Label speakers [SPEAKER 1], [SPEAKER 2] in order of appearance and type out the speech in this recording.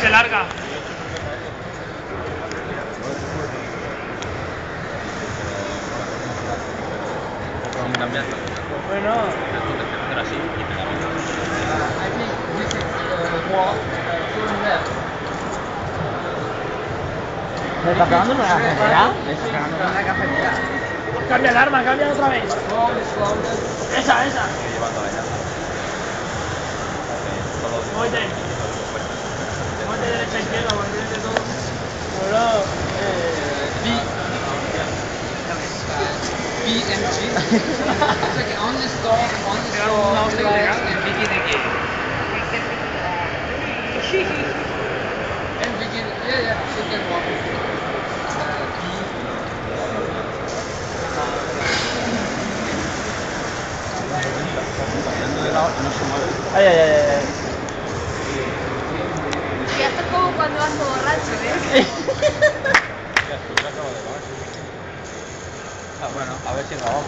[SPEAKER 1] se larga. Bueno.
[SPEAKER 2] ¿Me está pegando una cafetera? ¿Me está pegando una cafetera?
[SPEAKER 1] Cambia el arma, cambia otra vez. Esa. Muévete. Muévete derecha, izquierda, volverte todo. Bro,
[SPEAKER 3] B and G. It's like on the stall, and begin again. And begin, yeah, so then walk.
[SPEAKER 2] Ay.
[SPEAKER 4] Y esto es como cuando vas borracho, ¿eh?
[SPEAKER 2] Bueno, a ver si grabamos.